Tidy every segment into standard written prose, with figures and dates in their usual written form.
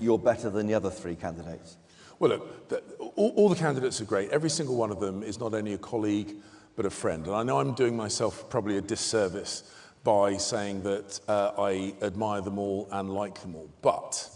you're better than the other three candidates? Well, look, all the candidates are great. Every single one of them is not only a colleague, but a friend. And I know I'm doing myself probably a disservice by saying that I admire them all and like them all. But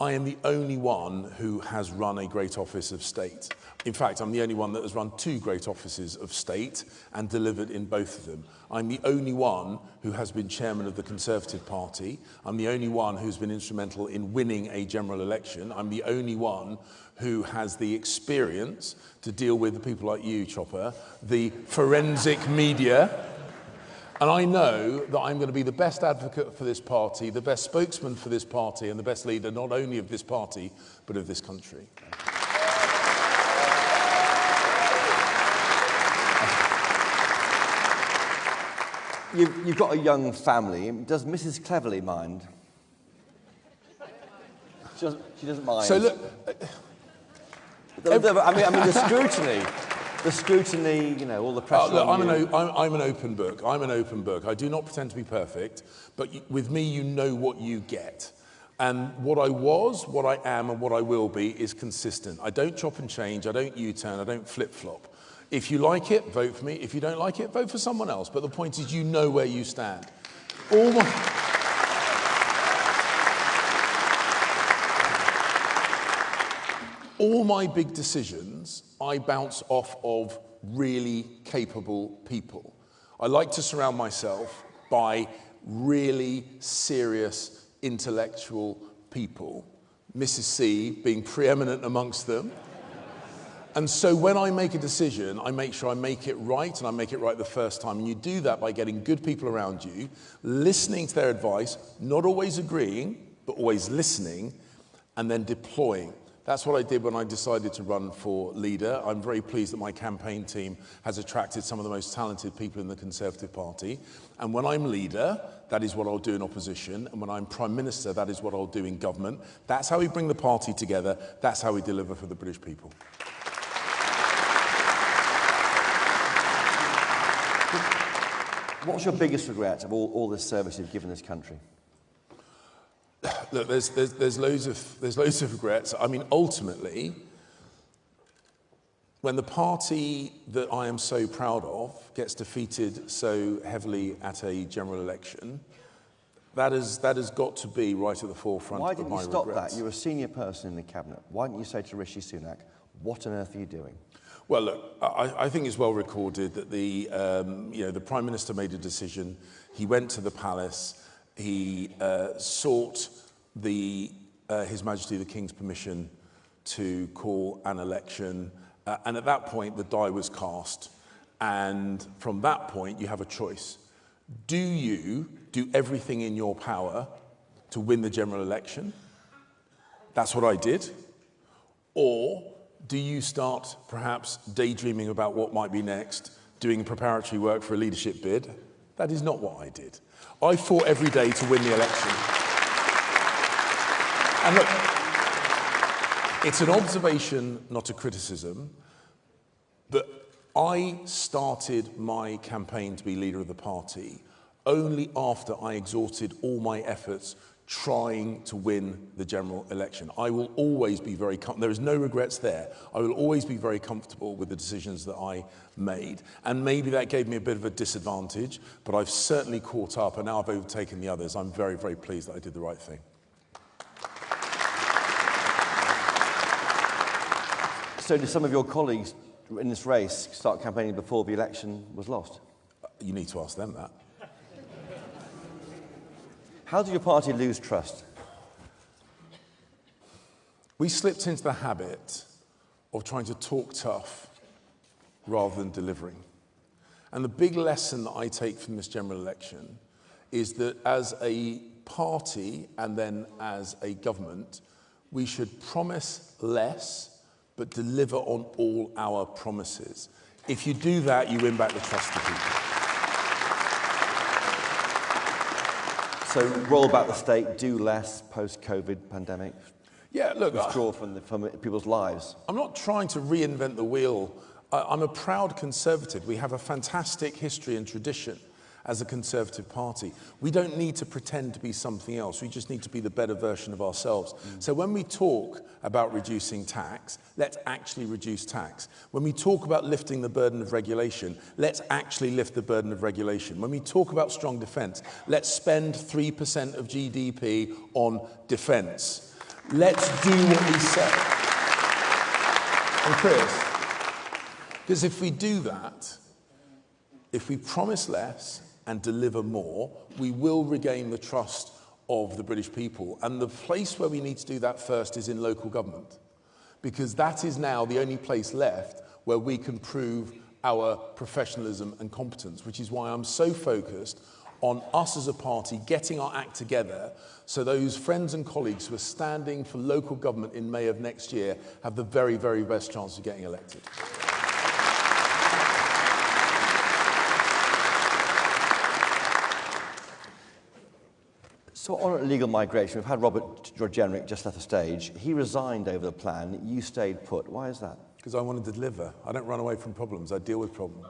I am the only one who has run a great office of state. In fact, I'm the only one that has run two great offices of state and delivered in both of them. I'm the only one who has been chairman of the Conservative Party. I'm the only one who's been instrumental in winning a general election. I'm the only one who has the experience to deal with the people like you, Chopper, the forensic media. And I know that I'm going to be the best advocate for this party, the best spokesman for this party, and the best leader not only of this party, but of this country. You've got a young family. Does Mrs. Cleverly mind? She doesn't mind. So look, I mean the scrutiny, you know, all the pressure. Look, on you. I'm an open book. I'm an open book. I do not pretend to be perfect, but with me, you know what you get. And what I was, what I am, and what I will be is consistent. I don't chop and change. I don't U-turn. I don't flip-flop. If you like it, vote for me. If you don't like it, vote for someone else. But the point is, you know where you stand. All my big decisions, I bounce off of really capable people. I like to surround myself by really serious intellectual people, Mrs. C being preeminent amongst them. And so when I make a decision, I make sure I make it right, and I make it right the first time. And you do that by getting good people around you, listening to their advice, not always agreeing, but always listening, and then deploying. That's what I did when I decided to run for leader. I'm very pleased that my campaign team has attracted some of the most talented people in the Conservative Party. And when I'm leader, that is what I'll do in opposition. And when I'm Prime Minister, that is what I'll do in government. That's how we bring the party together. That's how we deliver for the British people. What's your biggest regret of all the service you've given this country? Look, there's loads of regrets. I mean, ultimately, when the party that I am so proud of gets defeated so heavily at a general election, that has got to be right at the forefront of my regrets. Why didn't you stop that? You're a senior person in the cabinet. Why didn't you say to Rishi Sunak, what on earth are you doing? Well, look, I think it's well recorded that the Prime Minister made a decision. He went to the palace. He sought His Majesty the King's permission to call an election. And at that point, the die was cast. And from that point, you have a choice. Do you do everything in your power to win the general election? That's what I did. Or do you start perhaps daydreaming about what might be next, doing preparatory work for a leadership bid? That is not what I did. I fought every day to win the election. And look, it's an observation, not a criticism, that I started my campaign to be leader of the party only after I exhausted all my efforts trying to win the general election. I will always be very comfortable. There is no regrets there. I will always be very comfortable with the decisions that I made. And maybe that gave me a bit of a disadvantage, but I've certainly caught up, and now I've overtaken the others. I'm very, very pleased that I did the right thing. So did some of your colleagues in this race start campaigning before the election was lost? You need to ask them that. How did your party lose trust? We slipped into the habit of trying to talk tough rather than delivering. And the big lesson that I take from this general election is that as a party and then as a government, we should promise less but deliver on all our promises. If you do that, you win back the trust of people. So roll back the state, do less post-COVID pandemic? Yeah, look, withdraw from people's lives. I'm not trying to reinvent the wheel. I'm a proud Conservative. We have a fantastic history and tradition. as a Conservative Party. We don't need to pretend to be something else. We just need to be the better version of ourselves. So when we talk about reducing tax, let's actually reduce tax. When we talk about lifting the burden of regulation, let's actually lift the burden of regulation. When we talk about strong defence, let's spend 3% of GDP on defence. Let's do what we say. And Chris, because if we do that, if we promise less and deliver more, we will regain the trust of the British people. And the place where we need to do that first is in local government, because that is now the only place left where we can prove our professionalism and competence, which is why I'm so focused on us as a party getting our act together so those friends and colleagues who are standing for local government in May of next year have the very, very best chance of getting elected. So on illegal migration, we've had Robert Jenrick just left the stage. He resigned over the plan. You stayed put. Why is that? Because I wanted to deliver. I don't run away from problems. I deal with problems.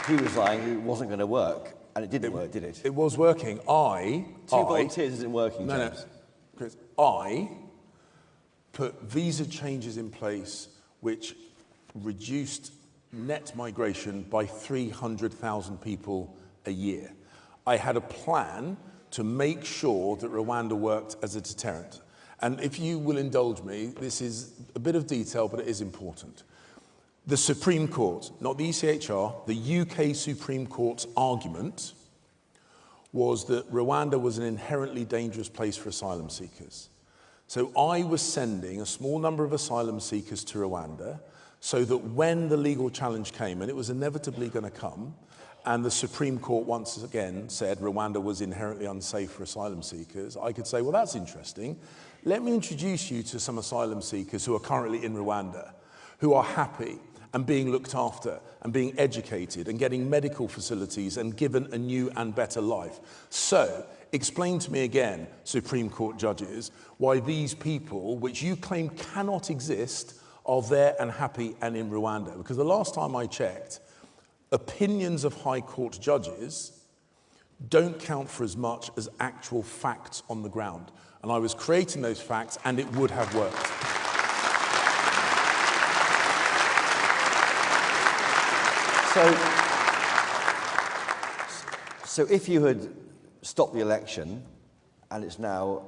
He resigned. It wasn't going to work, and it didn't work, did it? It was working. Two volunteers isn't working, James. No, Chris, I put visa changes in place which reduced net migration by 300,000 people a year. I had a plan to make sure that Rwanda worked as a deterrent. And if you will indulge me, this is a bit of detail, but it is important. The Supreme Court, not the ECHR, the UK Supreme Court's argument was that Rwanda was an inherently dangerous place for asylum seekers. So I was sending a small number of asylum seekers to Rwanda so that when the legal challenge came, and it was inevitably going to come, and the Supreme Court once again said Rwanda was inherently unsafe for asylum seekers, I could say, well, that's interesting. Let me introduce you to some asylum seekers who are currently in Rwanda, who are happy and being looked after and being educated and getting medical facilities and given a new and better life. So, explain to me again, Supreme Court judges, why these people, which you claim cannot exist, are there and happy and in Rwanda. Because the last time I checked, opinions of High Court judges don't count for as much as actual facts on the ground. And I was creating those facts, and it would have worked. So if you had stopped the election, and it's now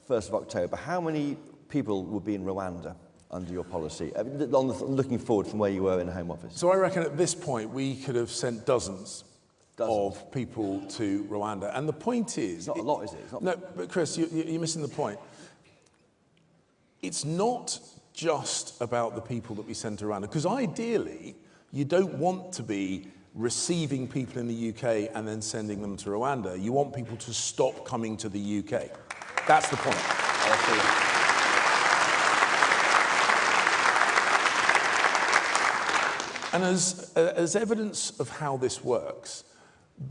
1st of October, how many people would be in Rwanda under your policy, looking forward from where you were in the Home Office? So I reckon at this point we could have sent dozens of people to Rwanda. And the point is... It's not a lot, is it? It's not... No, but Chris, you're missing the point. It's not just about the people that we send to Rwanda, because ideally you don't want to be receiving people in the UK and then sending them to Rwanda. You want people to stop coming to the UK. That's the point. And as evidence of how this works,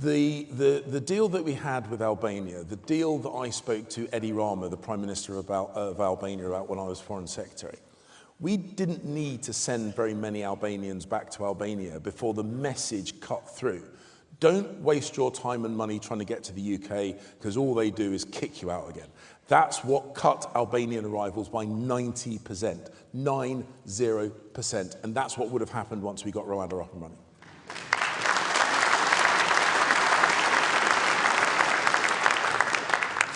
the deal that we had with Albania, the deal that I spoke to Edi Rama, the Prime Minister of Albania, about when I was Foreign Secretary, we didn't need to send very many Albanians back to Albania before the message cut through. Don't waste your time and money trying to get to the UK, because all they do is kick you out again. That's what cut Albanian arrivals by 90%, 90%, and that's what would have happened once we got Rwanda up and running.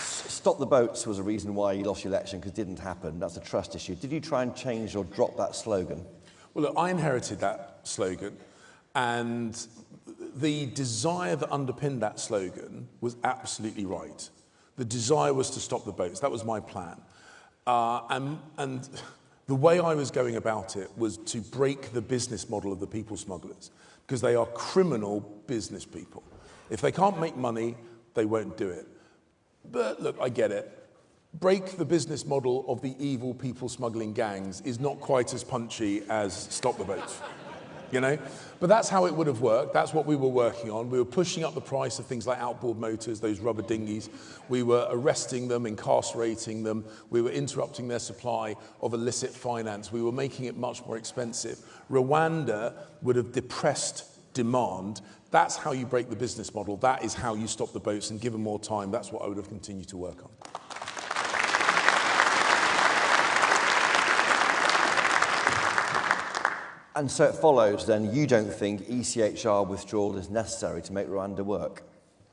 Stop the boats was a reason why you lost your election, because it didn't happen. That's a trust issue. Did you try and change or drop that slogan? Well, look, I inherited that slogan, and the desire that underpinned that slogan was absolutely right. The desire was to stop the boats. That was my plan. And the way I was going about it was to break the business model of the people smugglers, because they are criminal business people. If they can't make money, they won't do it. But look, I get it. Break the business model of the evil people smuggling gangs is not quite as punchy as stop the boats. you know? But that's how it would have worked. That's what we were working on. We were pushing up the price of things like outboard motors, those rubber dinghies. We were arresting them, incarcerating them. We were interrupting their supply of illicit finance. We were making it much more expensive. Rwanda would have depressed demand. That's how you break the business model. That is how you stop the boats and give them more time. That's what I would have continued to work on. And so it follows, then, you don't think ECHR withdrawal is necessary to make Rwanda work?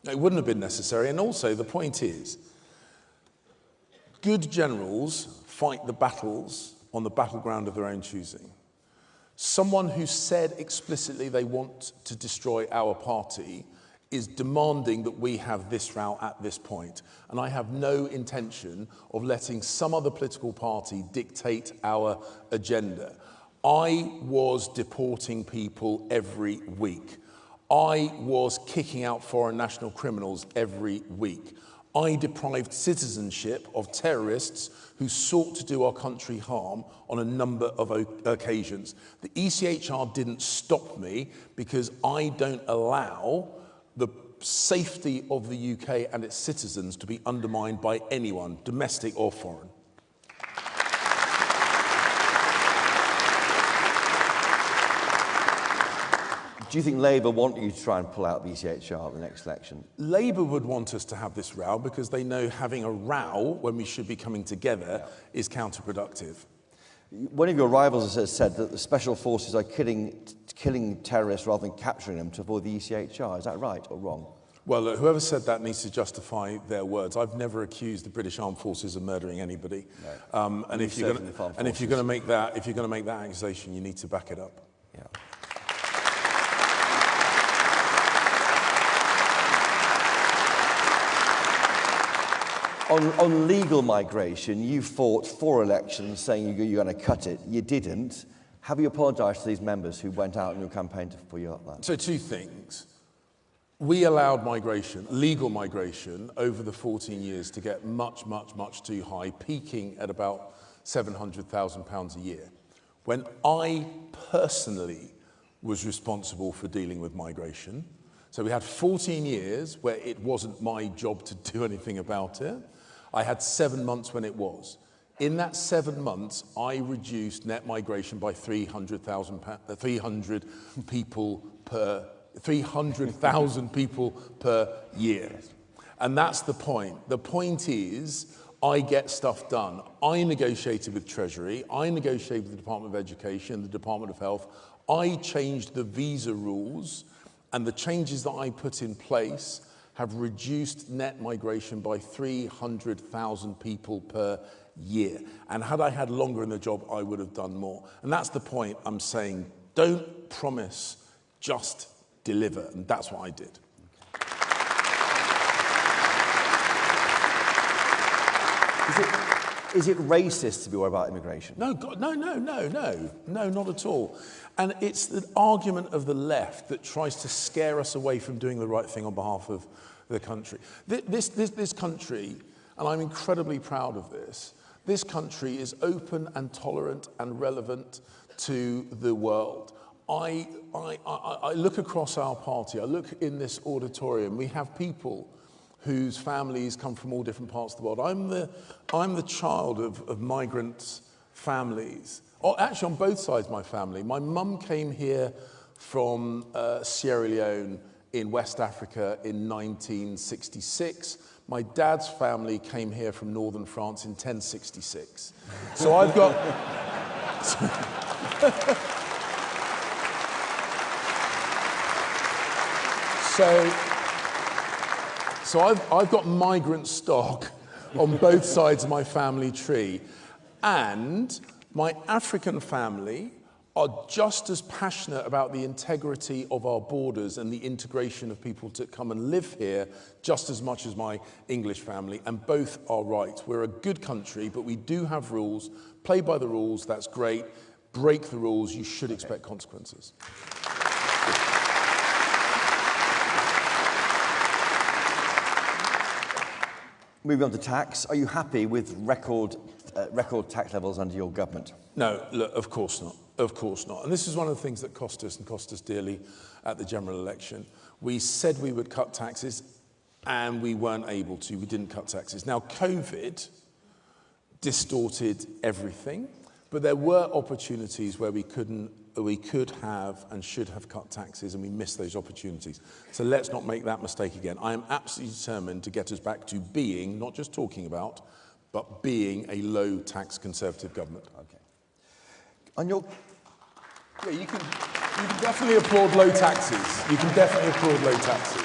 It wouldn't have been necessary. And also, the point is, good generals fight the battles on the battleground of their own choosing. Someone who said explicitly they want to destroy our party is demanding that we have this route at this point. And I have no intention of letting some other political party dictate our agenda. I was deporting people every week. I was kicking out foreign national criminals every week. I deprived citizenship of terrorists who sought to do our country harm on a number of occasions. The ECHR didn't stop me because I don't allow the safety of the UK and its citizens to be undermined by anyone, domestic or foreign. Do you think Labour want you to try and pull out the ECHR at the next election? Labour would want us to have this row because they know having a row when we should be coming together is counterproductive. One of your rivals has said that the special forces are killing terrorists rather than capturing them to avoid the ECHR. Is that right or wrong? Well, look, whoever said that needs to justify their words. I've never accused the British Armed Forces of murdering anybody. No. And if you're going to make that accusation, you need to back it up. Yeah. On legal migration, you fought 4 elections saying you're going to cut it. You didn't. Have you apologised to these members who went out in your campaign for you like that? So 2 things. We allowed migration, legal migration, over the 14 years to get much, much, much too high, peaking at about £700,000 a year. When I personally was responsible for dealing with migration, so we had 14 years where it wasn't my job to do anything about it. I had 7 months when it was. In that 7 months, I reduced net migration by 300,000 people per year. And that's the point. The point is, I get stuff done. I negotiated with Treasury, I negotiated with the Department of Education, the Department of Health. I changed the visa rules, and the changes that I put in place have reduced net migration by 300,000 people per year. And had I had longer in the job, I would have done more. And that's the point I'm saying. Don't promise, just deliver. And that's what I did. Is it racist to be worried about immigration? No, God, no, not at all. And it's the argument of the left that tries to scare us away from doing the right thing on behalf of the country. This country, and I'm incredibly proud of this country is open and tolerant and relevant to the world. I look across our party, I look in this auditorium, we have people whose families come from all different parts of the world. I'm the child of migrant families. Oh, actually, on both sides of my family. My mum came here from Sierra Leone in West Africa in 1966. My dad's family came here from northern France in 1066. So I've got... So I've got migrant stock on both sides of my family tree. And my African family are just as passionate about the integrity of our borders and the integration of people to come and live here just as much as my English family, and both are right. We're a good country, but we do have rules. Play by the rules, that's great. Break the rules, you should expect consequences. Moving on to tax, are you happy with record tax levels under your government? No, look, of course not. Of course not. And this is one of the things that cost us dearly at the general election. We said we would cut taxes, and we weren't able to. We didn't cut taxes. Now, COVID distorted everything, but there were opportunities where we could have and should have cut taxes, and we missed those opportunities. So let's not make that mistake again. I am absolutely determined to get us back to being, not just talking about, but being a low-tax Conservative government. Okay. On your... Yeah, you can definitely applaud low taxes. You can definitely applaud low taxes.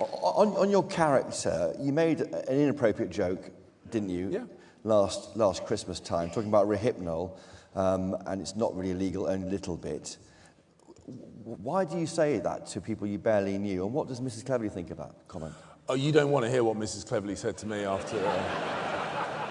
On your character, you made an inappropriate joke, didn't you? Yeah. Last Christmas time, talking about Rohypnol, and it's not really illegal, only a little bit. Why do you say that to people you barely knew, and what does Mrs. Cleverly think about the comment? Oh, you don't want to hear what Mrs. Cleverly said to me after...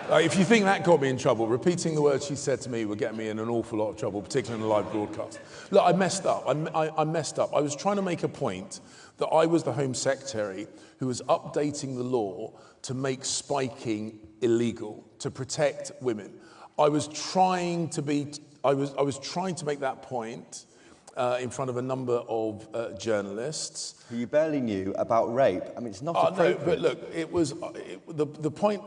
if you think that got me in trouble, repeating the words she said to me would get me in an awful lot of trouble, particularly in a live broadcast. Look, I messed up. I messed up. I was trying to make a point that I was the Home Secretary who was updating the law to make spiking illegal, to protect women. I was trying to make that point in front of a number of journalists. Who you barely knew about rape. I mean, it's not appropriate. No, but look, it was the point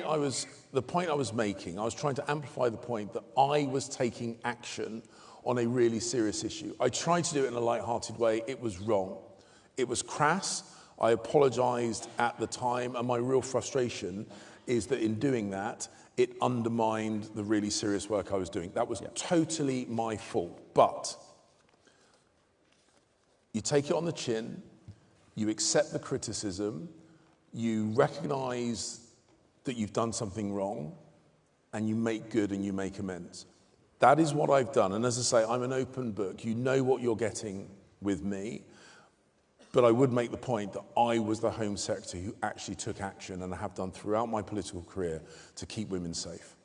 I was making. I was trying to amplify the point that I was taking action on a really serious issue. I tried to do it in a light-hearted way. It was wrong. It was crass. I apologised at the time, and my real frustration is that in doing that, it undermined the really serious work I was doing. That was totally my fault. But you take it on the chin, you accept the criticism, you recognise that you've done something wrong, and you make good and you make amends. That is what I've done. And as I say, I'm an open book. You know what you're getting with me. But I would make the point that I was the Home Secretary who actually took action, and I have done throughout my political career, to keep women safe.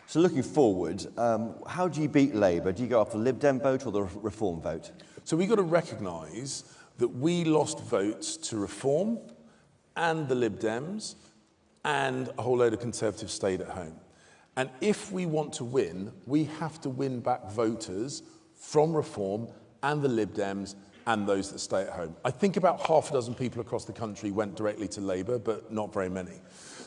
So looking forward, how do you beat Labour? Do you go after the Lib Dem vote or the Reform vote? So we've got to recognise that we lost votes to Reform and the Lib Dems, and a whole load of Conservatives stayed at home. And if we want to win, we have to win back voters from Reform and the Lib Dems and those that stay at home. I think about half a dozen people across the country went directly to Labour, but not very many.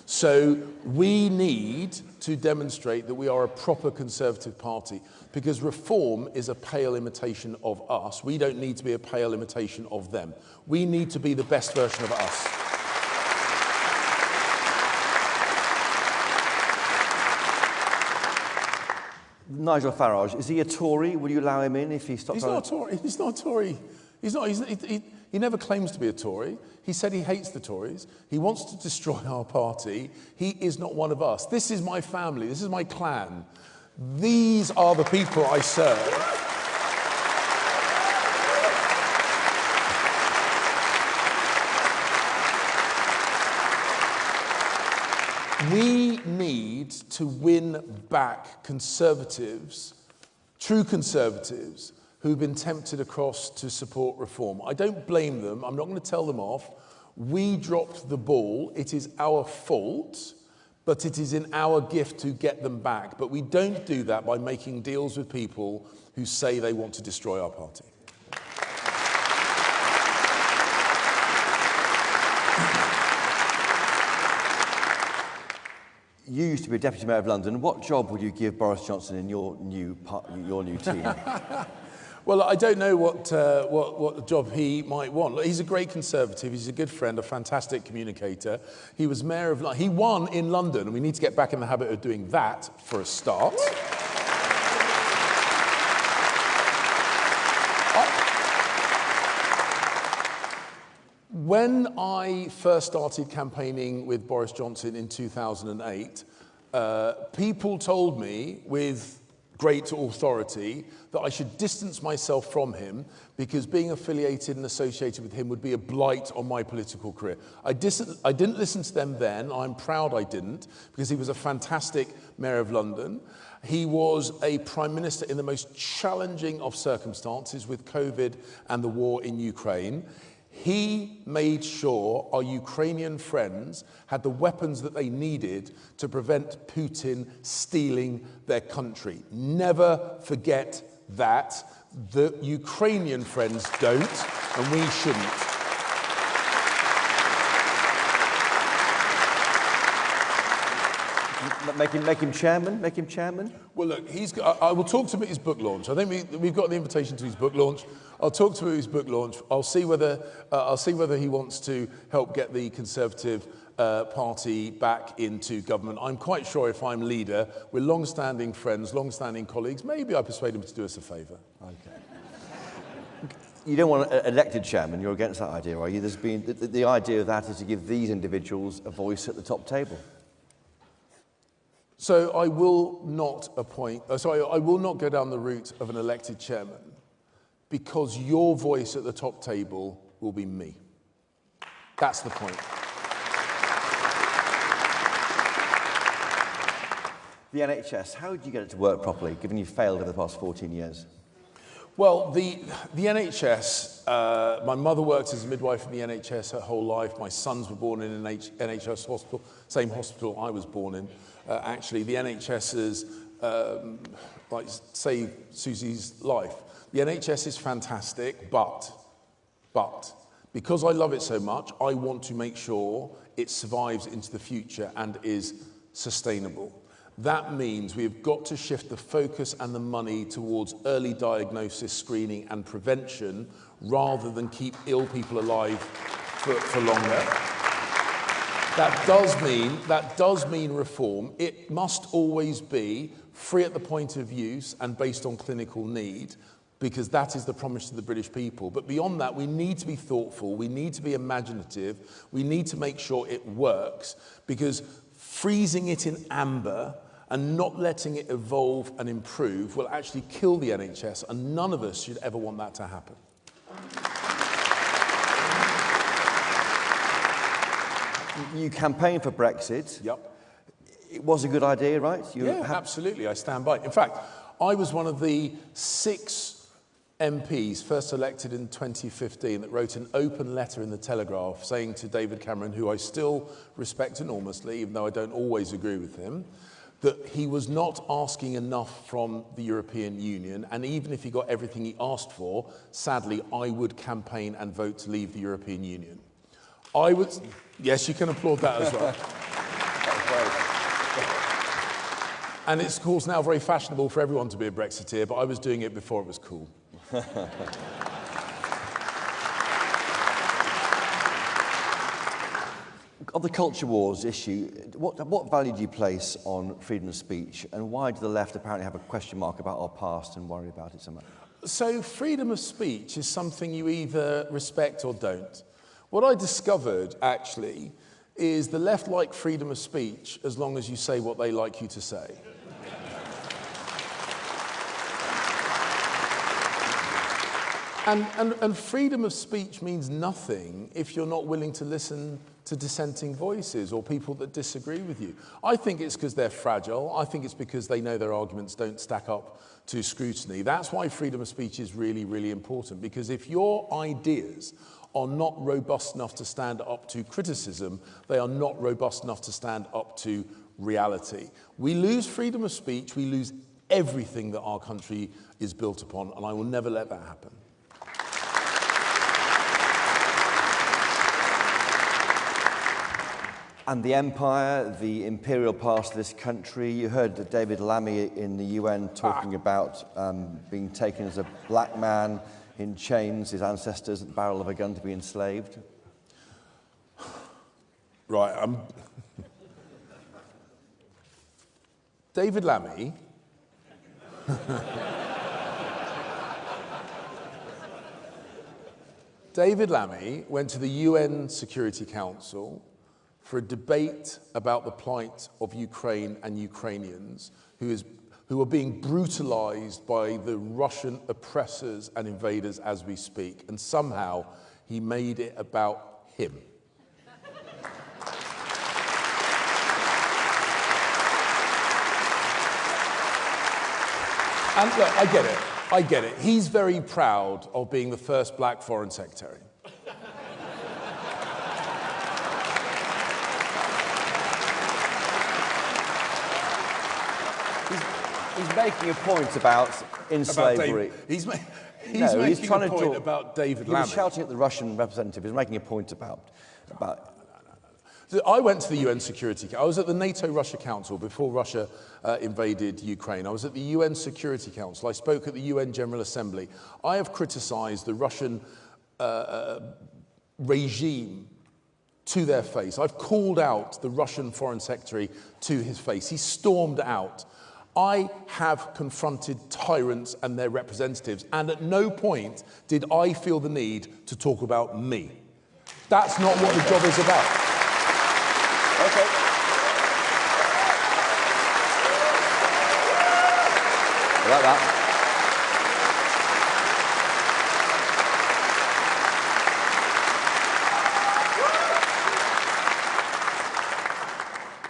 So we need to demonstrate that we are a proper Conservative party, because Reform is a pale imitation of us. We don't need to be a pale imitation of them. We need to be the best version of us. Nigel Farage, is he a Tory? Will you allow him in if he stops? He's not a Tory. He's not a Tory. He never claims to be a Tory. He said he hates the Tories. He wants to destroy our party. He is not one of us. This is my family. This is my clan. These are the people I serve. We need to win back Conservatives, true Conservatives, who've been tempted across to support Reform. I don't blame them. I'm not going to tell them off. We dropped the ball. It is our fault, but it is in our gift to get them back. But we don't do that by making deals with people who say they want to destroy our party. You used to be a Deputy Mayor of London. What job would you give Boris Johnson in your new team? Well, I don't know what job he might want. He's a great Conservative. He's a good friend, a fantastic communicator. He was Mayor of London. He won in London, and we need to get back in the habit of doing that for a start. When I first started campaigning with Boris Johnson in 2008, people told me with great authority that I should distance myself from him because being affiliated and associated with him would be a blight on my political career. I didn't listen to them then. I'm proud I didn't, because he was a fantastic Mayor of London. He was a Prime Minister in the most challenging of circumstances with COVID and the war in Ukraine. He made sure our Ukrainian friends had the weapons that they needed to prevent Putin stealing their country. Never forget that. The Ukrainian friends don't, and we shouldn't. Make him chairman? Make him chairman? Well, look, I will talk to him at his book launch. I think we've got the invitation to his book launch. I'll talk to him at his book launch. I'll see whether he wants to help get the Conservative Party back into government. I'm quite sure if I'm leader, we're long-standing friends, long-standing colleagues. Maybe I persuade him to do us a favour. Okay. You don't want an elected chairman. You're against that idea, are you? There's been the idea of that is to give these individuals a voice at the top table. So I will not I will not go down the route of an elected chairman, because your voice at the top table will be me. That's the point. The NHS, how did you get it to work properly, given you failed over the past 14 years? Well, the NHS, my mother worked as a midwife in the NHS her whole life. My sons were born in an NHS hospital, same hospital I was born in. Actually, the NHS has like saved Susie's life. The NHS is fantastic, but because I love it so much, I want to make sure it survives into the future and is sustainable. That means we've got to shift the focus and the money towards early diagnosis, screening and prevention, rather than keep ill people alive for longer. That does mean reform. It must always be free at the point of use and based on clinical need, because that is the promise to the British people. But beyond that, we need to be thoughtful, we need to be imaginative, we need to make sure it works, because freezing it in amber and not letting it evolve and improve will actually kill the NHS, and none of us should ever want that to happen. You campaigned for Brexit. Yep. It was a good idea, right? Absolutely, I stand by it. In fact, I was one of the 6 MPs first elected in 2015 that wrote an open letter in the Telegraph saying to David Cameron, who I still respect enormously, even though I don't always agree with him, that he was not asking enough from the European Union, and even if he got everything he asked for, sadly, I would campaign and vote to leave the European Union. Yes, you can applaud that as well. And it's, of course, now very fashionable for everyone to be a Brexiteer, but I was doing it before it was cool. On the culture wars issue, what value do you place on freedom of speech, and why do the left apparently have a question mark about our past and worry about it so much? So freedom of speech is something you either respect or don't. What I discovered, actually, is the left like freedom of speech as long as you say what they like you to say. And freedom of speech means nothing if you're not willing to listen to dissenting voices or people that disagree with you. I think it's because they're fragile. I think it's because they know their arguments don't stack up to scrutiny. That's why freedom of speech is really, really important, because if your ideas are not robust enough to stand up to criticism, they are not robust enough to stand up to reality. We lose freedom of speech, we lose everything that our country is built upon, and I will never let that happen. And the empire, the imperial past of this country. You heard David Lammy in the UN talking about being taken as a black man in chains, his ancestors at the barrel of a gun to be enslaved. Right, David Lammy David Lammy went to the UN Security Council for a debate about the plight of Ukraine and Ukrainians who are being brutalized by the Russian oppressors and invaders as we speak. And somehow he made it about him. And look, I get it. He's very proud of being the first black foreign secretary. He's making a point about in slavery. He's No, making trying a to point draw- about David He was Lammy. shouting at the Russian representative. He was making a point about. So I went to the UN Security Council. I was at the NATO-Russia Council before Russia invaded Ukraine. I was at the UN Security Council. I spoke at the UN General Assembly. I have criticised the Russian regime to their face. I've called out the Russian Foreign Secretary to his face. He stormed out. I have confronted tyrants and their representatives, and at no point did I feel the need to talk about me. That's not what the job is about. Okay. I like that.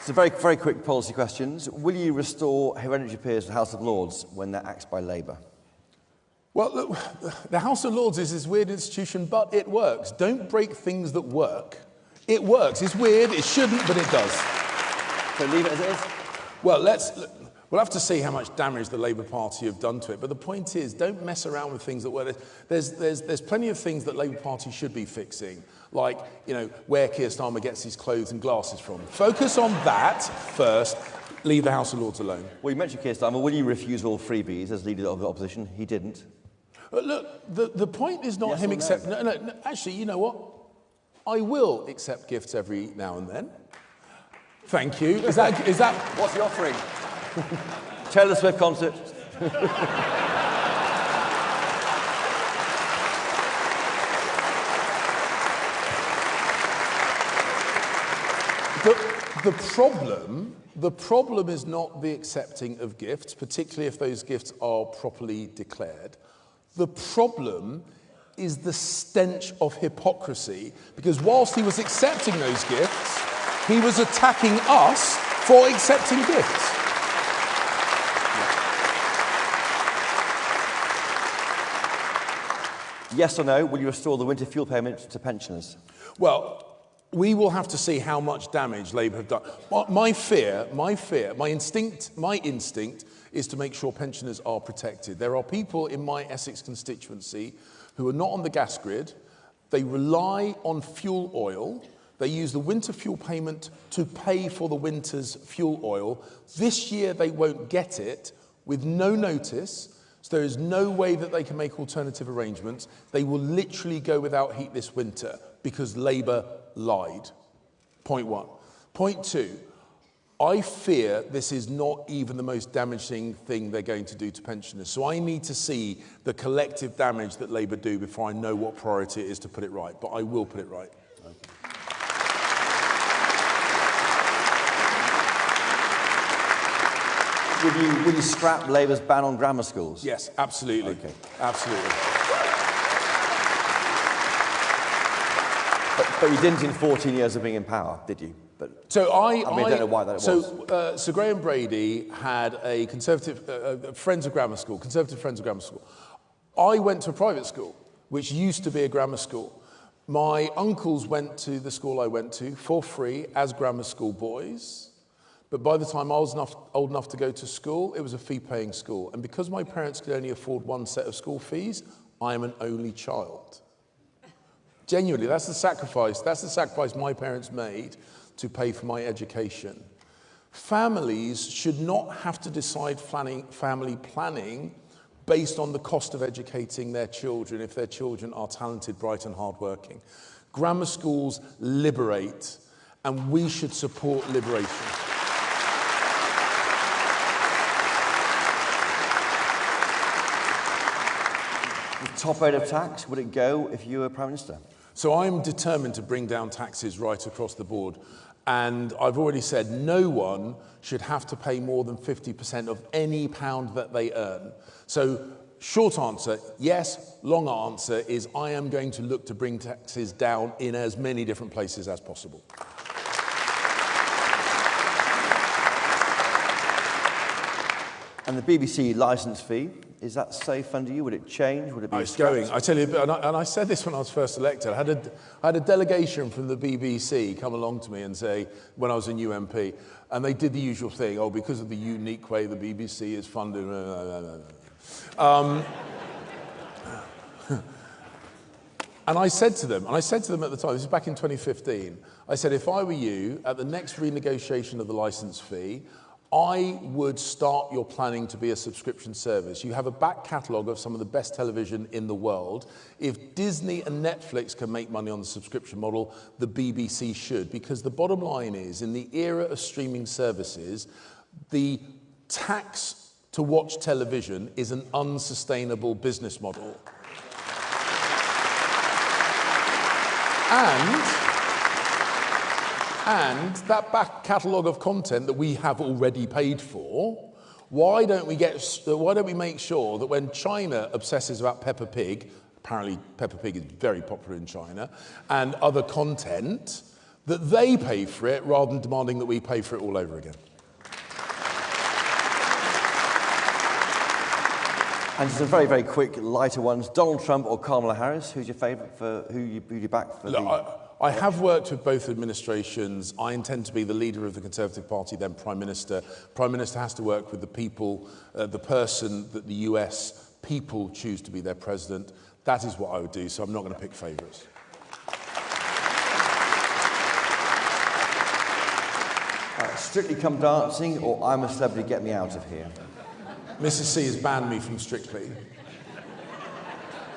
So very, very quick policy questions. Will you restore hereditary peers to the House of Lords when they're axed by Labour? Well, look, the House of Lords is this weird institution, but it works. Don't break things that work. It works. It's weird, it shouldn't, but it does. So leave it as it is? Well, we'll have to see how much damage the Labour Party have done to it. But the point is, don't mess around with things that work. There's plenty of things that Labour Party should be fixing, like, where Keir Starmer gets his clothes and glasses from. Focus on that first. Leave the House of Lords alone. Well, you mentioned Keir Starmer. Will you refuse all freebies as leader of the opposition? He didn't. But look, the point is not Yes him or no? accepting... No, actually, you know what? I will accept gifts every now and then. Thank you. Is that... What's the offering? Taylor Swift concert. The problem is not the accepting of gifts, particularly if those gifts are properly declared. The problem is the stench of hypocrisy, because whilst he was accepting those gifts, he was attacking us for accepting gifts. Yes or no, will you restore the winter fuel payment to pensioners? Well, we will have to see how much damage Labour have done. My instinct is to make sure pensioners are protected. There are people in my Essex constituency who are not on the gas grid. They rely on fuel oil. They use the winter fuel payment to pay for the winter's fuel oil. This year they won't get it with no notice. So there is no way that they can make alternative arrangements. They will literally go without heat this winter because Labour lied. Point one. Point two, I fear this is not even the most damaging thing they're going to do to pensioners. So I need to see the collective damage that Labour do before I know what priority it is to put it right. But I will put it right. Will you scrap Labour's ban on grammar schools? Yes, absolutely. Okay. Absolutely. But you didn't in 14 years of being in power, did you? So I don't know why that was. So Graham Brady had a conservative conservative friends of grammar school. I went to a private school, which used to be a grammar school. My uncles went to the school I went to for free as grammar school boys. But by the time I was old enough to go to school, it was a fee-paying school. And because my parents could only afford one set of school fees, I am an only child. Genuinely, that's the sacrifice. That's the sacrifice my parents made to pay for my education. Families should not have to decide family planning based on the cost of educating their children if their children are talented, bright and hardworking. Grammar schools liberate, and we should support liberation. The top rate of tax, would it go if you were Prime Minister? So I'm determined to bring down taxes right across the board. And I've already said no one should have to pay more than 50% of any pound that they earn. So short answer, yes. Long answer is I am going to look to bring taxes down in as many different places as possible. And the BBC licence fee, Is that safe under you? Would it change? Would it be? It's going. I tell you, and I said this when I was first elected. I had a delegation from the BBC come along to me and say, when I was a new MP, and they did the usual thing. Oh, because of the unique way the BBC is funded. And I said to them at the time, this is back in 2015, I said, if I were you, at the next renegotiation of the licence fee, I would start your planning to be a subscription service. You have a back catalogue of some of the best television in the world. If Disney and Netflix can make money on the subscription model, the BBC should. Because the bottom line is, in the era of streaming services, the tax to watch television is an unsustainable business model. And that back catalogue of content that we have already paid for, why don't we make sure that when China obsesses about Peppa Pig, apparently Peppa Pig is very popular in China, and other content, that they pay for it rather than demanding that we pay for it all over again. And some very, very quick, lighter ones. Donald Trump or Kamala Harris? Who's your favourite for who you back for? Look, I have worked with both administrations. I intend to be the leader of the Conservative Party, then Prime Minister. Prime Minister has to work with the people, the person that the US people choose to be their president. That is what I would do, so I'm not going to pick favourites. Strictly Come Dancing or I'm a Celebrity, Get Me Out of Here? Mrs. C has banned me from Strictly.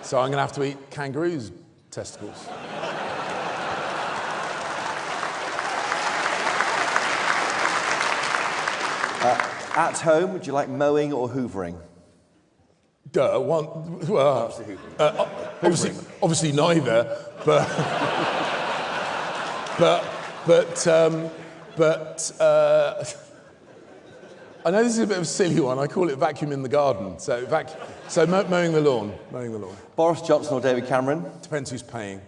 So I'm going to have to eat kangaroos' testicles. At home, would you like mowing or hoovering? Obviously neither, but I know this is a bit of a silly one. I call it vacuum in the garden. So mowing the lawn. Mowing the lawn. Boris Johnson or David Cameron? Depends who's paying.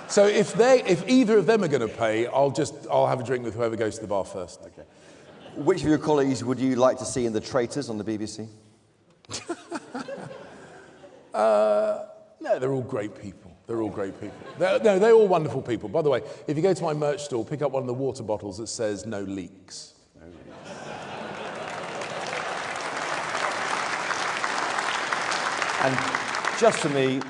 So if either of them are going to pay, I'll have a drink with whoever goes to the bar first. Okay. Which of your colleagues would you like to see in The Traitors on the BBC? No, they're all great people. They're all great people. They're all wonderful people. By the way, if you go to my merch store, pick up one of the water bottles that says no leaks. No leaks. And just for me,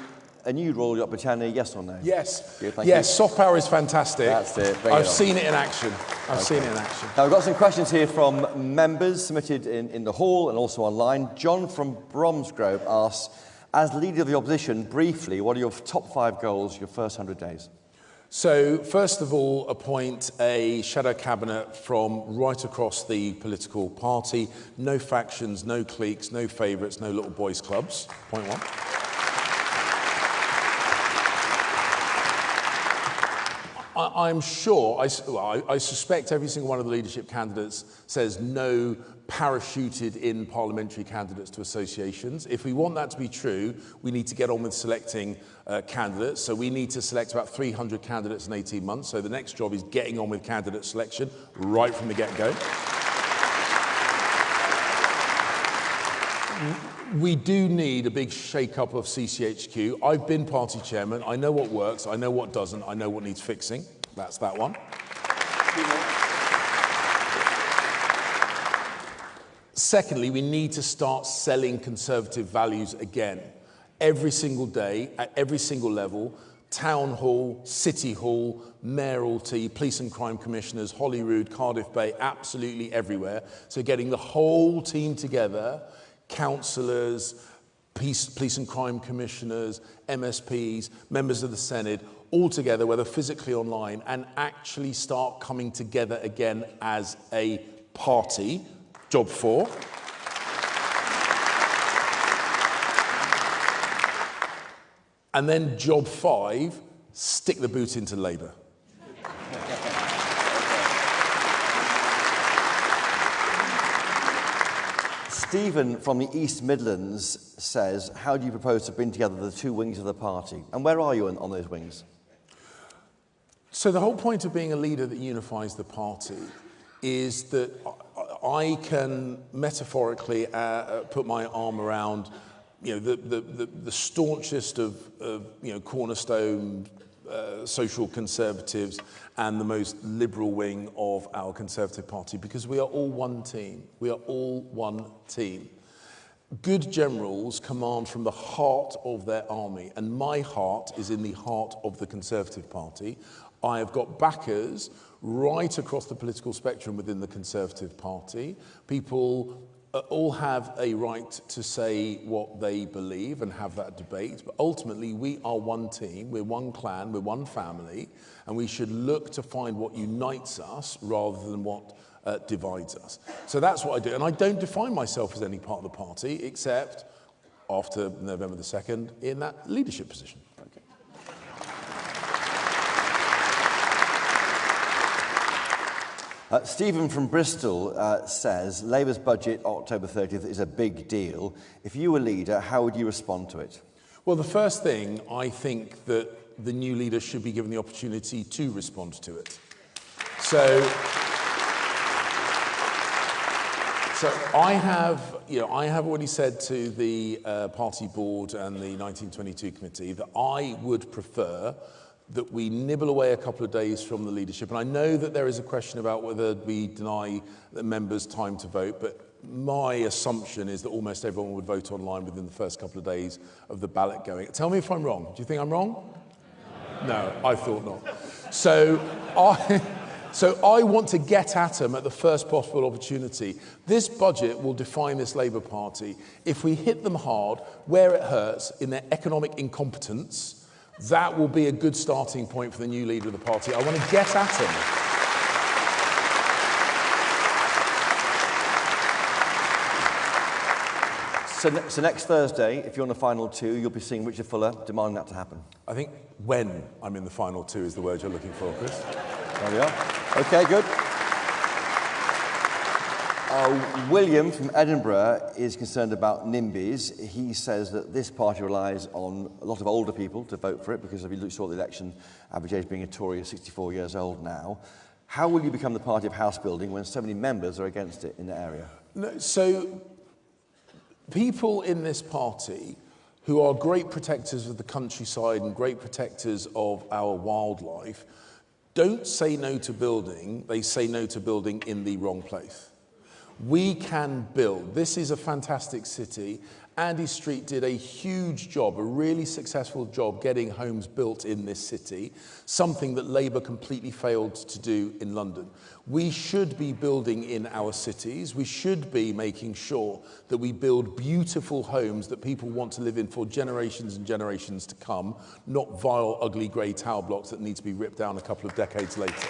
a new Royal Yacht Britannia, yes or no? Yes. Good, yes, you. Soft power is fantastic. That's it. I've seen it in action. I've seen it in action. Now, we've got some questions here from members submitted in the hall and also online. John from Bromsgrove asks, as leader of the opposition, briefly, what are your top 5 goals your first 100 days? So, first of all, appoint a shadow cabinet from right across the political party. No factions, no cliques, no favourites, no little boys' clubs. Point 1. I'm sure, I suspect every single one of the leadership candidates says no parachuted in parliamentary candidates to associations. If we want that to be true, we need to get on with selecting candidates. So we need to select about 300 candidates in 18 months. So the next job is getting on with candidate selection right from the get-go. We do need a big shake-up of CCHQ. I've been party chairman. I know what works. I know what doesn't. I know what needs fixing. That's that one. Secondly, we need to start selling Conservative values again. Every single day, at every single level, Town Hall, City Hall, Mayoralty, Police and Crime Commissioners, Holyrood, Cardiff Bay, absolutely everywhere. So getting the whole team together, councillors, police and crime commissioners, MSPs, members of the Senate, all together, whether physically or online, and actually start coming together again as a party. Job 4. And then job 5, stick the boot into Labour. Stephen from the East Midlands says, how do you propose to bring together the 2 wings of the party? And where are you on those wings? So the whole point of being a leader that unifies the party is that I can metaphorically put my arm around, the staunchest of cornerstone social conservatives and the most liberal wing of our Conservative Party, because we are all one team. We are all one team. Good generals command from the heart of their army, and my heart is in the heart of the Conservative Party. I have got backers right across the political spectrum within the Conservative Party. People all have a right to say what they believe and have that debate, but ultimately we are one team, we're one clan, we're one family, and we should look to find what unites us rather than what divides us. So that's what I do, and I don't define myself as any part of the party, except after November the 2nd in that leadership position. Stephen from Bristol says, Labour's budget, October 30th, is a big deal. If you were leader, how would you respond to it? Well, the first thing, I think that the new leader should be given the opportunity to respond to it. So I have already said to the party board and the 1922 committee that I would prefer that we nibble away a couple of days from the leadership. And I know that there is a question about whether we deny the members time to vote, but my assumption is that almost everyone would vote online within the first couple of days of the ballot going. Tell me if I'm wrong. Do you think I'm wrong? No, I thought not. So I want to get at them at the first possible opportunity. This budget will define this Labour Party. If we hit them hard, where it hurts, in their economic incompetence, that will be a good starting point for the new leader of the party. I want to get at him. So next Thursday, if you're on the final two, you'll be seeing Richard Fuller demanding that to happen. I think when I'm in the final two is the word you're looking for, Chris. There we are. Okay, good. William from Edinburgh is concerned about NIMBYs. He says that this party relies on a lot of older people to vote for it, because if you saw the election, average age being a Tory is 64 years old now. How will you become the party of house building when so many members are against it in the area? No, so people in this party who are great protectors of the countryside and great protectors of our wildlife don't say no to building, they say no to building in the wrong place. We can build. This is a fantastic city. Andy Street did a huge job, a really successful job getting homes built in this city, something that Labour completely failed to do in London. We should be building in our cities. We should be making sure that we build beautiful homes that people want to live in for generations and generations to come, not vile, ugly grey tower blocks that need to be ripped down a couple of decades later.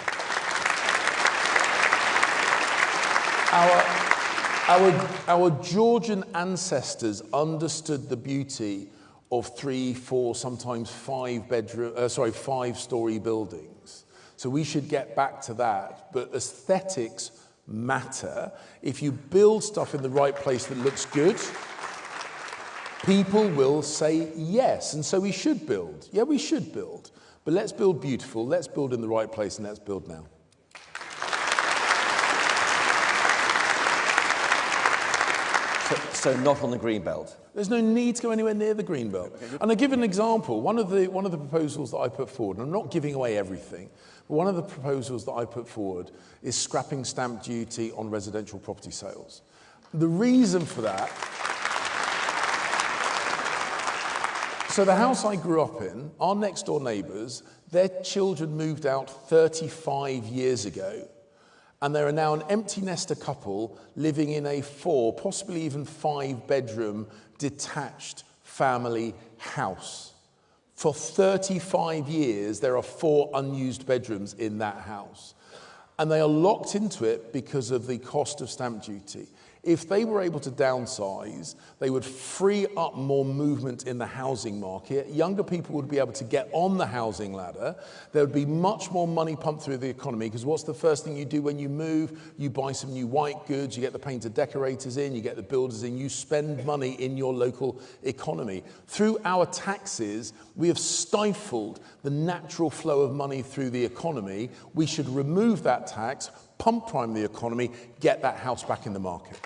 Our Georgian ancestors understood the beauty of 3, 4, sometimes 5-story buildings. So we should get back to that. But aesthetics matter. If you build stuff in the right place that looks good, people will say yes. And so we should build. Yeah, we should build. But let's build beautiful. Let's build in the right place, and let's build now. So not on the green belt? There's no need to go anywhere near the green belt. And I give an example. One of the proposals that I put forward, and I'm not giving away everything, but one of the proposals that I put forward is scrapping stamp duty on residential property sales. The reason for that, so the house I grew up in, our next door neighbours, their children moved out 35 years ago. And there are now an empty nester couple living in a 4, possibly even 5-bedroom detached family house. For 35 years, there are 4 unused bedrooms in that house. And they are locked into it because of the cost of stamp duty. If they were able to downsize, they would free up more movement in the housing market. Younger people would be able to get on the housing ladder. There would be much more money pumped through the economy, because what's the first thing you do when you move? You buy some new white goods, you get the painter decorators in, you get the builders in, you spend money in your local economy. Through our taxes, we have stifled the natural flow of money through the economy. We should remove that tax, pump prime the economy, get that house back in the market.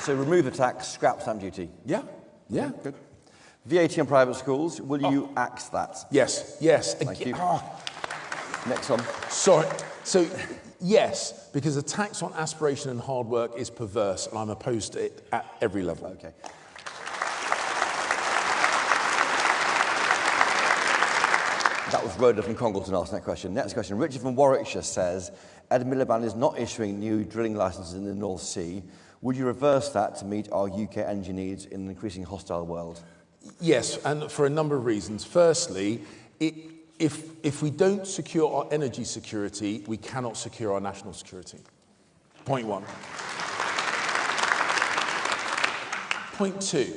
So remove the tax, scrap stamp duty. Yeah, yeah. Good. VAT on private schools, will you axe that? Yes, yes. Thank you. Next one. Sorry. So, yes, because a tax on aspiration and hard work is perverse, and I'm opposed to it at every level. Okay. That was Rhoda from Congleton asking that question. Next question. Richard from Warwickshire says, Ed Miliband is not issuing new drilling licenses in the North Sea. Would you reverse that to meet our UK energy needs in an increasingly hostile world? Yes, and for a number of reasons. Firstly, if we don't secure our energy security, we cannot secure our national security. Point one. Point two,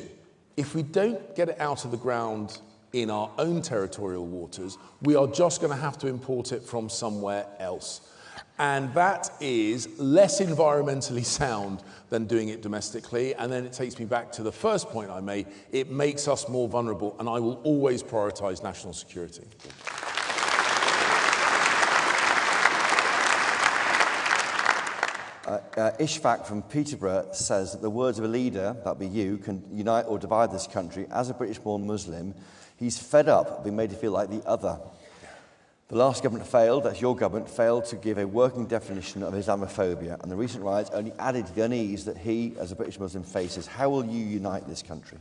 if we don't get it out of the ground in our own territorial waters, we are just going to have to import it from somewhere else. And that is less environmentally sound than doing it domestically. And then it takes me back to the first point I made. It makes us more vulnerable, and I will always prioritise national security. Ishfaq from Peterborough says that the words of a leader, that be you, can unite or divide this country. As a British-born Muslim, he's fed up of being made to feel like the other. The last government failed, that's your government, failed to give a working definition of Islamophobia, and the recent riots only added to the unease that he, as a British Muslim, faces. How will you unite this country?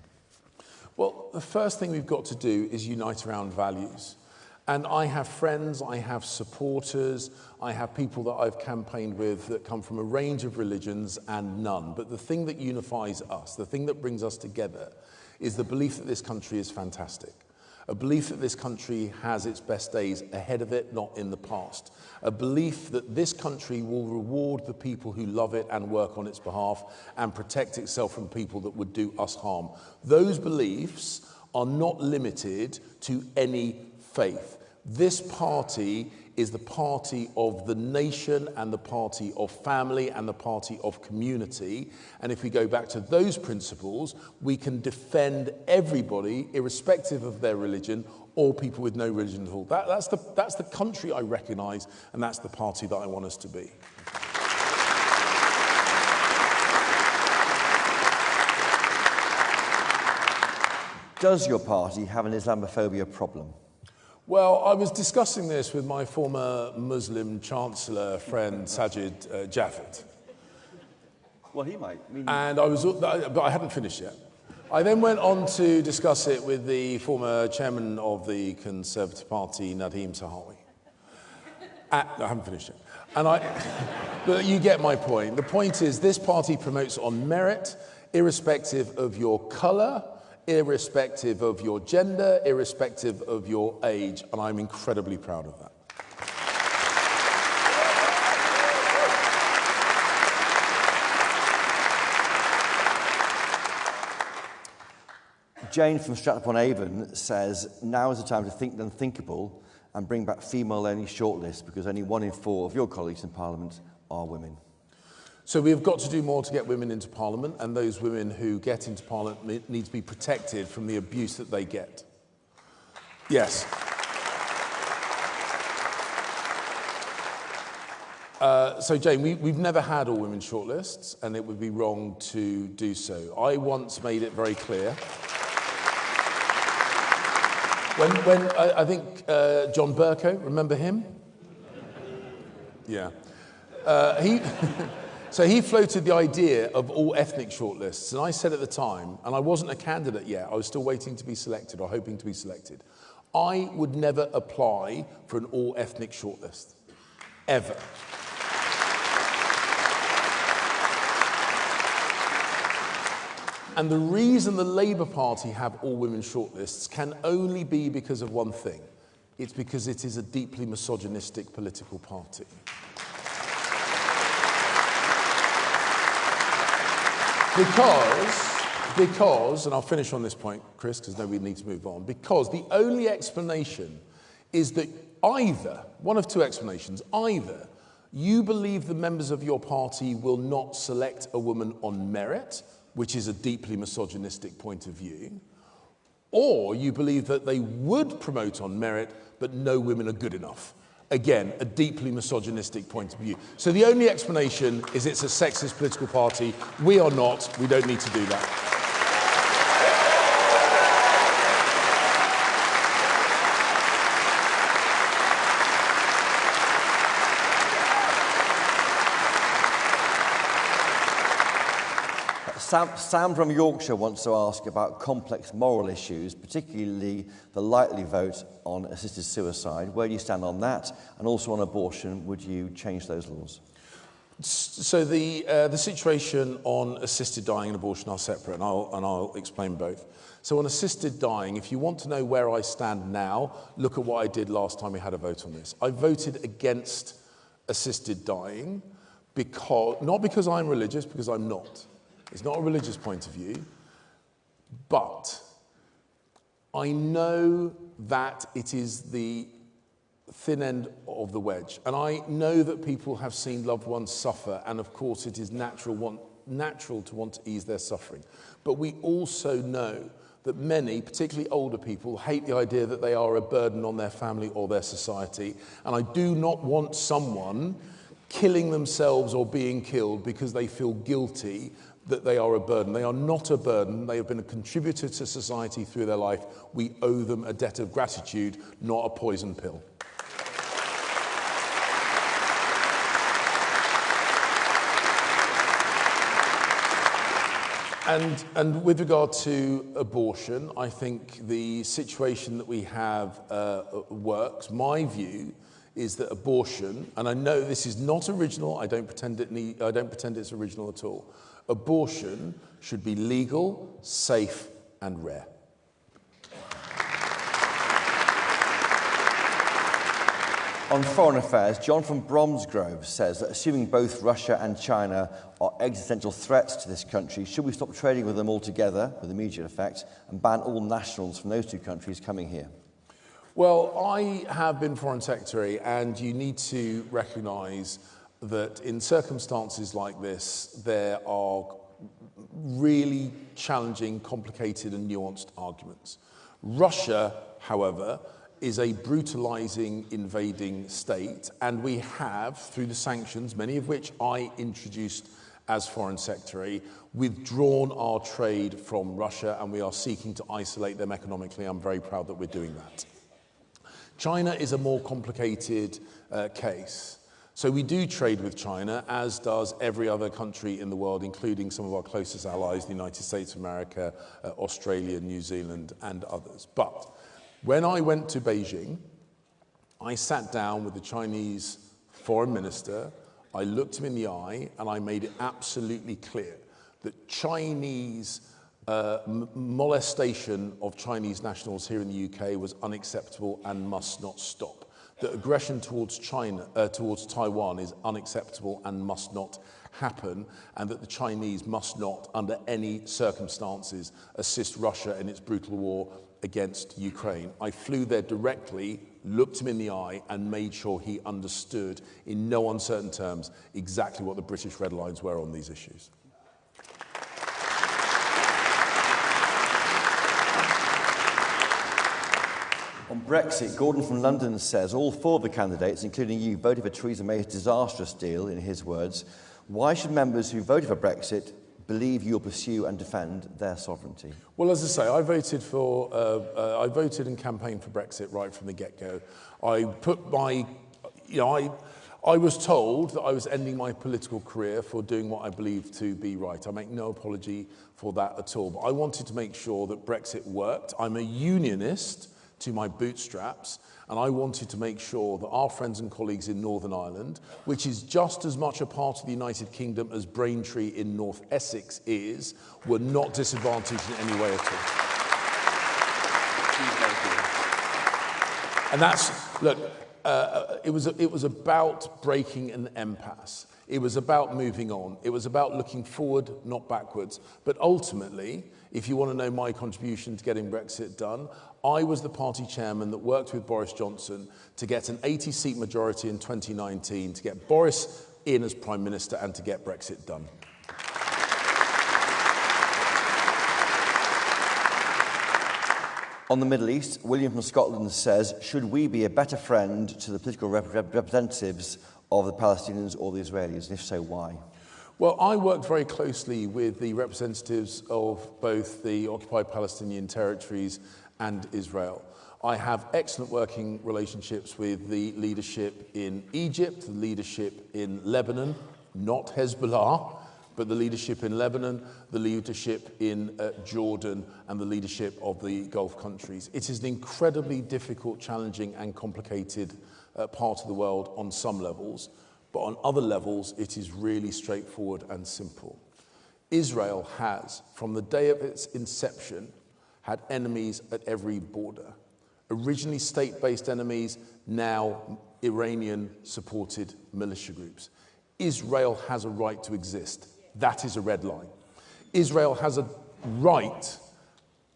Well, the first thing we've got to do is unite around values. And I have friends, I have supporters, I have people that I've campaigned with that come from a range of religions and none. But the thing that unifies us, the thing that brings us together, is the belief that this country is fantastic. A belief that this country has its best days ahead of it, not in the past. A belief that this country will reward the people who love it and work on its behalf and protect itself from people that would do us harm. Those beliefs are not limited to any faith. This party is the party of the nation and the party of family and the party of community. And if we go back to those principles, we can defend everybody, irrespective of their religion, or people with no religion at all. That's the country I recognise, and that's the party that I want us to be. Does your party have an Islamophobia problem? Well, I was discussing this with my former Muslim Chancellor friend Sajid Javid. Well, he might. But I hadn't finished yet. I then went on to discuss it with the former chairman of the Conservative Party, Nadeem Sahawi. I haven't finished yet. But you get my point. The point is this party promotes on merit, irrespective of your colour, irrespective of your gender, irrespective of your age, and I'm incredibly proud of that. Jane from Stratford-upon-Avon says, now is the time to think the unthinkable and bring back female-only shortlists because only 1 in 4 of your colleagues in Parliament are women. So we've got to do more to get women into Parliament, and those women who get into Parliament need to be protected from the abuse that they get. Yes. So Jane, we've never had all women shortlists, and it would be wrong to do so. I once made it very clear. When I think John Bercow, remember him? Yeah. So he floated the idea of all ethnic shortlists, and I said at the time, and I wasn't a candidate yet, I was still waiting to be selected or hoping to be selected, I would never apply for an all ethnic shortlist, ever. And the reason the Labour Party have all women shortlists can only be because of one thing. It's because it is a deeply misogynistic political party. Because, and I'll finish on this point, Chris, because then we need to move on, because the only explanation is that either, one of two explanations, either you believe the members of your party will not select a woman on merit, which is a deeply misogynistic point of view, or you believe that they would promote on merit, but no women are good enough. Again, a deeply misogynistic point of view. So the only explanation is it's a sexist political party. We are not. We don't need to do that. Sam from Yorkshire wants to ask about complex moral issues, particularly the likely vote on assisted suicide. Where do you stand on that? And also on abortion, would you change those laws? So the situation on assisted dying and abortion are separate, and I'll explain both. So on assisted dying, if you want to know where I stand now, look at what I did last time we had a vote on this. I voted against assisted dying, not because I'm religious, because I'm not. It's not a religious point of view, but I know that it is the thin end of the wedge. And I know that people have seen loved ones suffer, and of course it is natural to want to ease their suffering. But we also know that many, particularly older people, hate the idea that they are a burden on their family or their society. And I do not want someone killing themselves or being killed because they feel guilty that they are a burden. They are not a burden. They have been a contributor to society through their life. We owe them a debt of gratitude, not a poison pill. And with regard to abortion, I think the situation that we have works. My view is that abortion, and I know this is not original, I don't pretend it's original at all. Abortion should be legal, safe, and rare. On foreign affairs, John from Bromsgrove says that assuming both Russia and China are existential threats to this country, should we stop trading with them altogether, with immediate effect, and ban all nationals from those two countries coming here? Well, I have been Foreign Secretary, and you need to recognise that in circumstances like this, there are really challenging, complicated and nuanced arguments. Russia, however, is a brutalizing, invading state, and we have, through the sanctions, many of which I introduced as Foreign Secretary, withdrawn our trade from Russia, and we are seeking to isolate them economically. I'm very proud that we're doing that. China is a more complicated case. So we do trade with China, as does every other country in the world, including some of our closest allies, the United States of America, Australia, New Zealand, and others. But when I went to Beijing, I sat down with the Chinese foreign minister, I looked him in the eye, and I made it absolutely clear that Chinese molestation of Chinese nationals here in the UK was unacceptable and must not stop. That aggression towards Taiwan is unacceptable and must not happen, and that the Chinese must not, under any circumstances, assist Russia in its brutal war against Ukraine. I flew there directly, looked him in the eye, and made sure he understood in no uncertain terms exactly what the British red lines were on these issues. On Brexit, Gordon from London says all four of the candidates, including you, voted for Theresa May's disastrous deal, in his words. Why should members who voted for Brexit believe you'll pursue and defend their sovereignty? Well, as I say, I voted and campaigned for Brexit right from the get-go. I was told that I was ending my political career for doing what I believed to be right. I make no apology for that at all. But I wanted to make sure that Brexit worked. I'm a unionist to my bootstraps, and I wanted to make sure that our friends and colleagues in Northern Ireland, which is just as much a part of the United Kingdom as Braintree in North Essex is, were not disadvantaged in any way at all. And that's, look, it was about breaking an impasse. It was about moving on. It was about looking forward, not backwards. But ultimately, if you want to know my contribution to getting Brexit done, I was the party chairman that worked with Boris Johnson to get an 80-seat majority in 2019, to get Boris in as Prime Minister and to get Brexit done. On the Middle East, William from Scotland says, should we be a better friend to the political representatives of the Palestinians or the Israelis? And if so, why? Well, I worked very closely with the representatives of both the occupied Palestinian territories and Israel. I have excellent working relationships with the leadership in Egypt, the leadership in Lebanon, not Hezbollah, but the leadership in Lebanon, the leadership in Jordan, and the leadership of the Gulf countries. It is an incredibly difficult, challenging, and complicated part of the world on some levels, but on other levels, it is really straightforward and simple. Israel has, from the day of its inception, had enemies at every border. Originally state-based enemies, now Iranian-supported militia groups. Israel has a right to exist. That is a red line. Israel has a right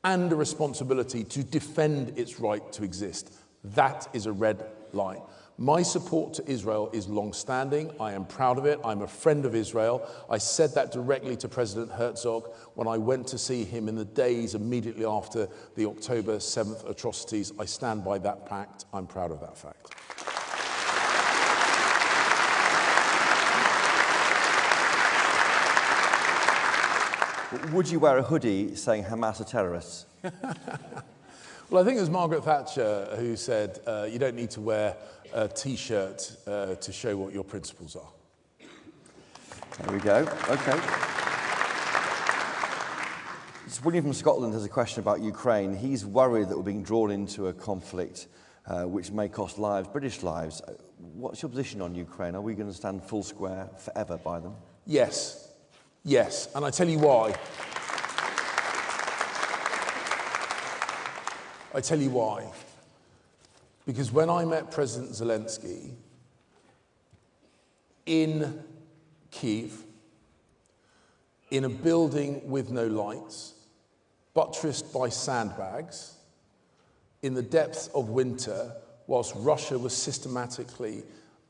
and a responsibility to defend its right to exist. That is a red line. My support to Israel is long-standing. I am proud of it. I'm a friend of Israel. I said that directly to President Herzog when I went to see him in the days immediately after the October 7th atrocities. I stand by that fact. I'm proud of that fact. Would you wear a hoodie saying Hamas are terrorists? Well, I think it was Margaret Thatcher who said, you don't need to wear a T-shirt to show what your principles are. There we go. Okay. William from Scotland has a question about Ukraine. He's worried that we're being drawn into a conflict which may cost lives, British lives. What's your position on Ukraine? Are we going to stand full square forever by them? Yes. Yes, and I tell you why. I tell you why. Because when I met President Zelensky in Kyiv, in a building with no lights, buttressed by sandbags, in the depths of winter, whilst Russia was systematically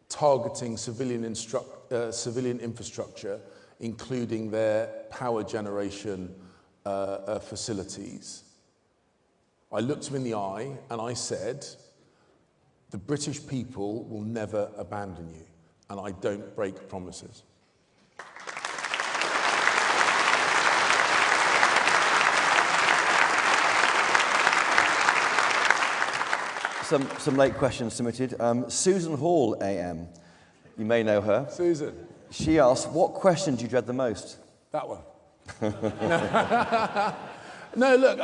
targeting civilian infrastructure, including their power generation facilities, I looked him in the eye and I said, the British people will never abandon you, and I don't break promises. Some late questions submitted. Susan Hall, AM. You may know her. Susan. She asked, what question do you dread the most? That one. No, look,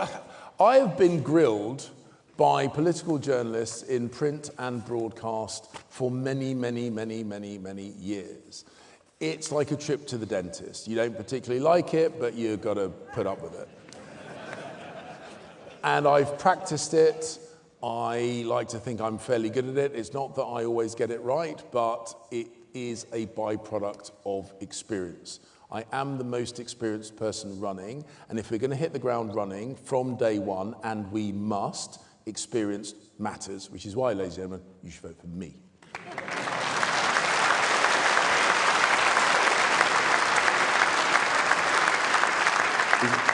I have been grilled by political journalists in print and broadcast for many, many, many, many, many years. It's like a trip to the dentist. You don't particularly like it, but you've got to put up with it. And I've practiced it. I like to think I'm fairly good at it. It's not that I always get it right, but it is a byproduct of experience. I am the most experienced person running, and if we're going to hit the ground running from day one, and we must, experience matters, which is why, ladies and gentlemen, you should vote for me.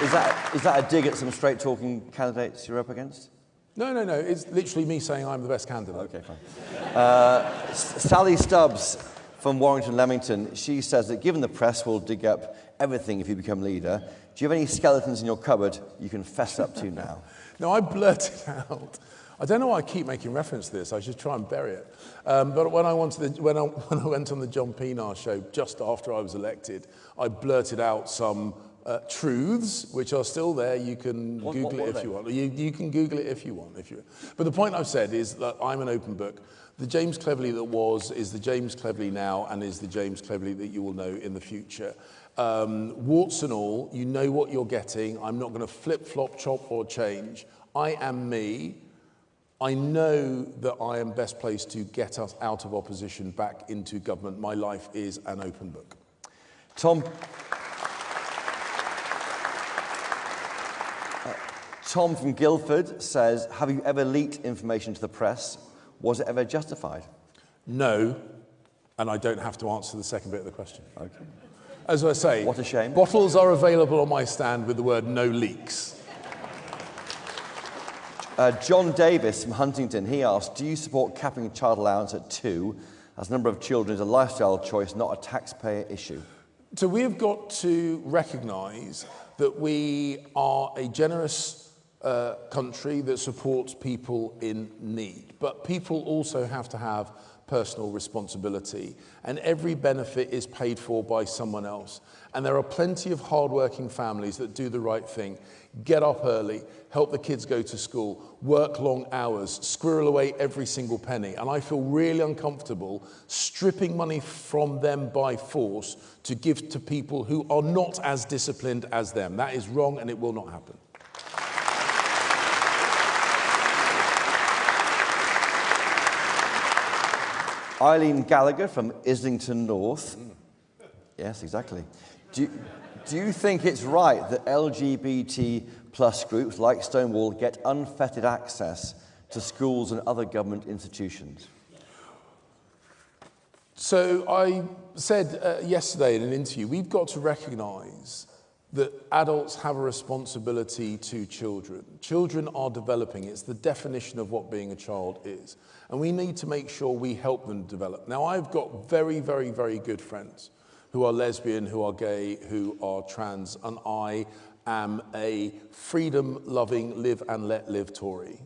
Is that a dig at some straight-talking candidates you're up against? No. It's literally me saying I'm the best candidate. Okay, fine. Sally Stubbs from Warrington Leamington, she says that given the press will dig up everything if you become leader, do you have any skeletons in your cupboard you can fess up to now? No, I blurted out. I don't know why I keep making reference to this. I should try and bury it. But when I went on the John Pienaar show just after I was elected, I blurted out some truths, which are still there. You can Google it if you want. You can Google it if you want. But the point I've said is that I'm an open book. The James Cleverly that was is the James Cleverly now and is the James Cleverly that you will know in the future. Warts and all, you know what you're getting. I'm not going to flip-flop, chop or change. I am me. I know that I am best placed to get us out of opposition back into government. My life is an open book. Tom from Guildford says, have you ever leaked information to the press? Was it ever justified? No, and I don't have to answer the second bit of the question. Okay. As I say, what a shame. Bottles are available on my stand with the word no leaks. John Davis from Huntington, he asked, do you support capping child allowance at 2, as the number of children is a lifestyle choice, not a taxpayer issue? So we've got to recognise that we are a generous country that supports people in need. But people also have to have personal responsibility, and every benefit is paid for by someone else. And there are plenty of hard-working families that do the right thing, get up early, help the kids go to school, work long hours, squirrel away every single penny. And I feel really uncomfortable stripping money from them by force to give to people who are not as disciplined as them. That is wrong, and it will not happen. Eileen Gallagher from Islington North. Yes, exactly. Do you think it's right that LGBT plus groups like Stonewall get unfettered access to schools and other government institutions? So I said yesterday in an interview, we've got to recognise that adults have a responsibility to children. Children are developing. It's the definition of what being a child is. And we need to make sure we help them develop. Now, I've got very, very, very good friends who are lesbian, who are gay, who are trans, and I am a freedom-loving, live and let live Tory.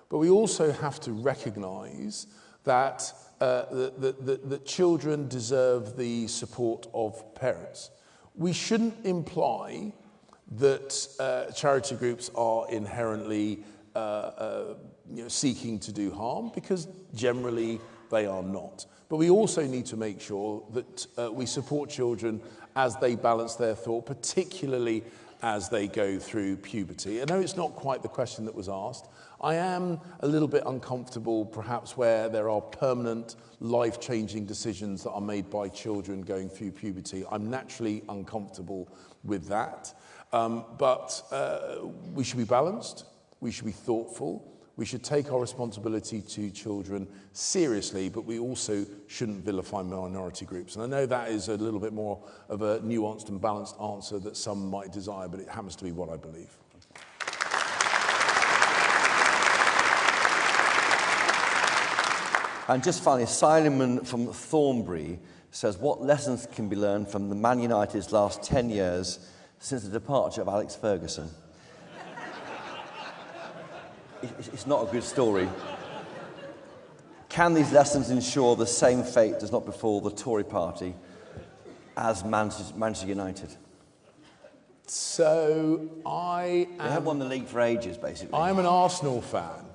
But we also have to recognise that that children deserve the support of parents. We shouldn't imply that charity groups are inherently seeking to do harm, because generally they are not. But we also need to make sure that we support children as they balance their thought, particularly as they go through puberty. I know it's not quite the question that was asked. I am a little bit uncomfortable, perhaps, where there are permanent, life-changing decisions that are made by children going through puberty. I'm naturally uncomfortable with that. But we should be balanced. We should be thoughtful. We should take our responsibility to children seriously, but we also shouldn't vilify minority groups. And I know that is a little bit more of a nuanced and balanced answer that some might desire, but it happens to be what I believe. And just finally, Simon from Thornbury says, what lessons can be learned from the Man United's last 10 years since the departure of Alex Ferguson? It's not a good story. Can these lessons ensure the same fate does not befall the Tory party as Manchester United? So They haven't won the league for ages, basically. I'm an Arsenal fan.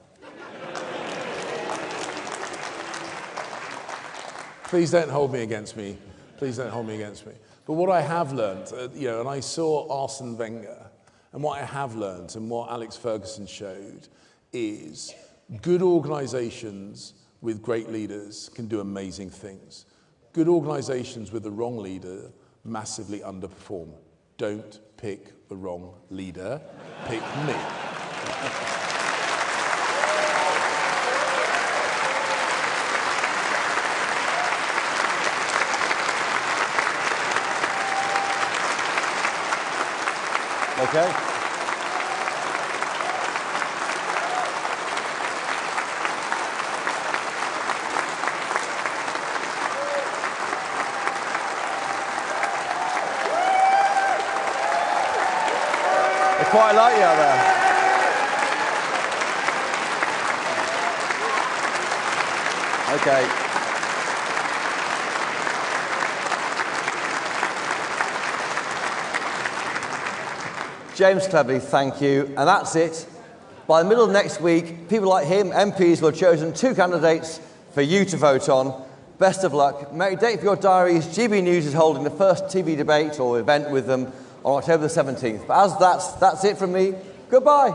Please don't hold me against me. Please don't hold me against me. But what I have learned, and I saw Arsene Wenger, and what I have learned and what Alex Ferguson showed is good organisations with great leaders can do amazing things. Good organisations with the wrong leader massively underperform. Don't pick the wrong leader, pick me. Okay. They quite like you out there. Okay. James Cleverly, thank you. And that's it. By the middle of next week, people like him, MPs, will have chosen 2 candidates for you to vote on. Best of luck. Make a date for your diaries. GB News is holding the first TV debate or event with them on October the 17th. But as that's it from me. Goodbye.